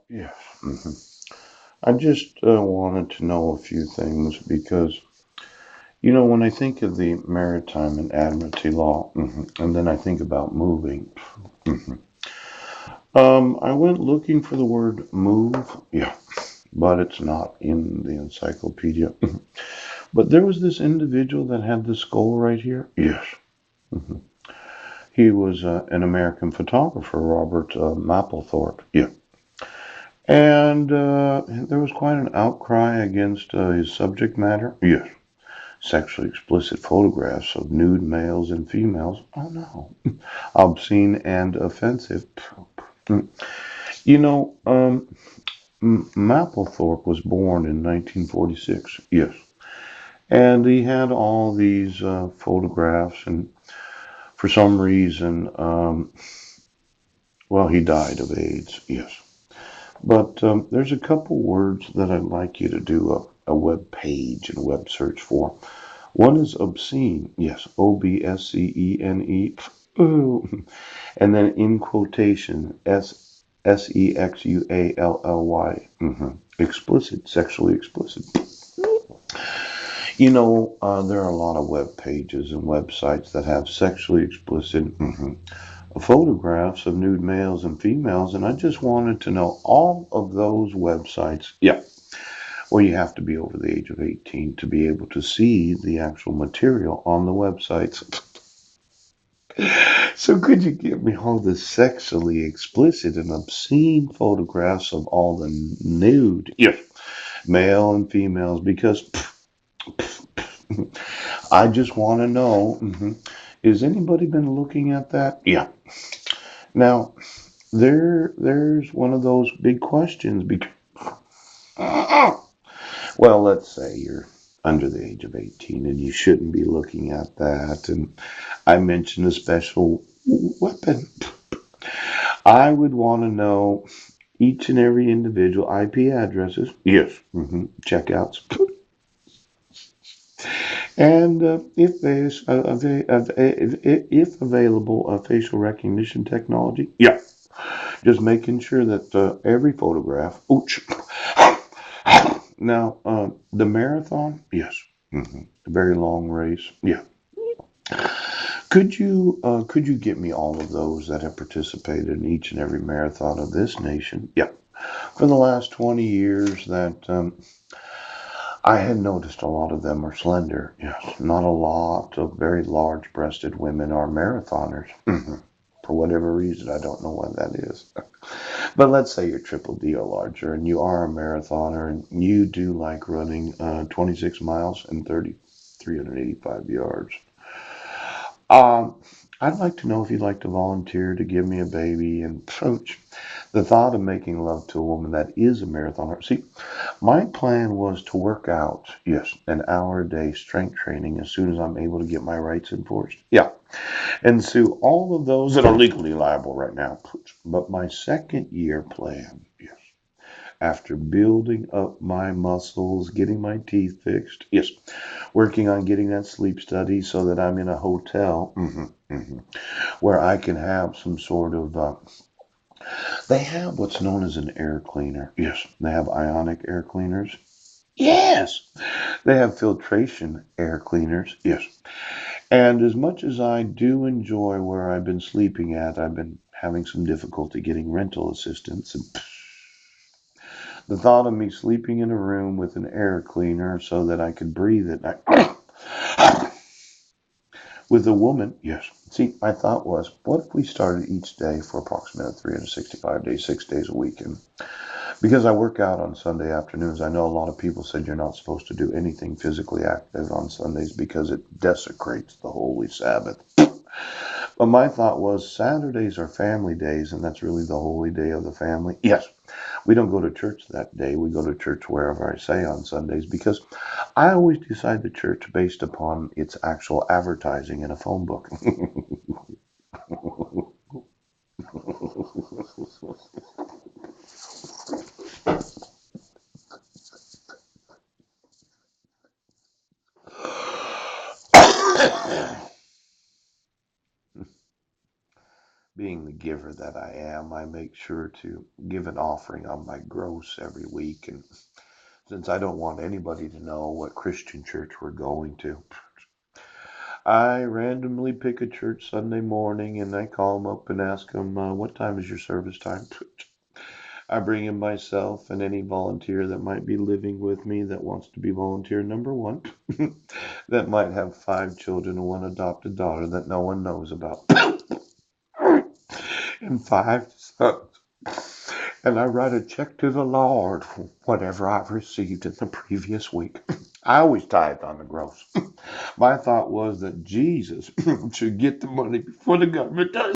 Yes. I just wanted to know a few things because, when I think of the Maritime and Admiralty Law, and then I think about moving, mhm, I went looking for the word move, yeah, but it's not in the encyclopedia. But there was this individual that had the skull right here. Yes. Mhm. He was an American photographer, Robert Mapplethorpe. Yeah. And there was quite an outcry against his subject matter. Yes. Sexually explicit photographs of nude males and females. Oh no. Obscene and offensive. You know, Mapplethorpe was born in 1946. Yes. And he had all these photographs, and for some reason, well, he died of AIDS. Yes. But there's a couple words that I'd like you to do a web page and web search for. One is obscene. Yes, Obscene. Ooh. And then in quotation, Sexually. Explicit, sexually explicit. There are a lot of web pages and websites that have sexually explicit photographs of nude males and females, and I just wanted to know all of those websites. Yeah, well, you have to be over the age of 18 to be able to see the actual material on the websites. So could you give me all the sexually explicit and obscene photographs of all the nude, yeah, male and females? Because I just want to know, is anybody been looking at that? Yeah. Now, there's one of those big questions because, well, let's say you're under the age of 18 and you shouldn't be looking at that. And I mentioned a special weapon. I would want to know each and every individual IP addresses. Yes. Checkouts. And if available, facial recognition technology. Yeah. Just making sure that every photograph. Ouch. Now, the marathon. Yes. A very long race. Yeah. Could you get me all of those that have participated in each and every marathon of this nation? Yeah. For the last 20 years, that I had noticed a lot of them are slender. Yes, not a lot of very large-breasted women are marathoners. For whatever reason, I don't know why that is. But let's say you're triple D or larger, and you are a marathoner, and you do like running 26 miles and 385 yards. Um, I'd like to know if you'd like to volunteer to give me a baby and coach. The thought of making love to a woman that is a marathoner. See, my plan was to work out, yes, an hour a day strength training as soon as I'm able to get my rights enforced. Yeah. And sue all of those that are legally liable right now. But my second year plan, yes, after building up my muscles, getting my teeth fixed, yes, working on getting that sleep study so that I'm in a hotel where I can have some sort of they have what's known as an air cleaner. Yes, they have ionic air cleaners. Yes, they have filtration air cleaners. Yes. And as much as I do enjoy where I've been sleeping at, I've been having some difficulty getting rental assistance. And the thought of me sleeping in a room with an air cleaner so that I could breathe at night with a woman, yes. See, my thought was, what if we started each day for approximately 365 days, 6 days a week? And because I work out on Sunday afternoons, I know a lot of people said you're not supposed to do anything physically active on Sundays because it desecrates the Holy Sabbath. But my thought was Saturdays are family days, and that's really the holy day of the family. Yes, we don't go to church that day. We go to church wherever I say on Sundays because I always decide the church based upon its actual advertising in a phone book. Being the giver that I am, I make sure to give an offering on my gross every week. And since I don't want anybody to know what Christian church we're going to, I randomly pick a church Sunday morning and I call them up and ask them, what time is your service time? I bring in myself and any volunteer that might be living with me that wants to be volunteer number one, that might have 5 children and one adopted daughter that no one knows about, and 5 sons. And I write a check to the Lord for whatever I've received in the previous week. I always tithe on the gross. My thought was that Jesus should get the money before the government does.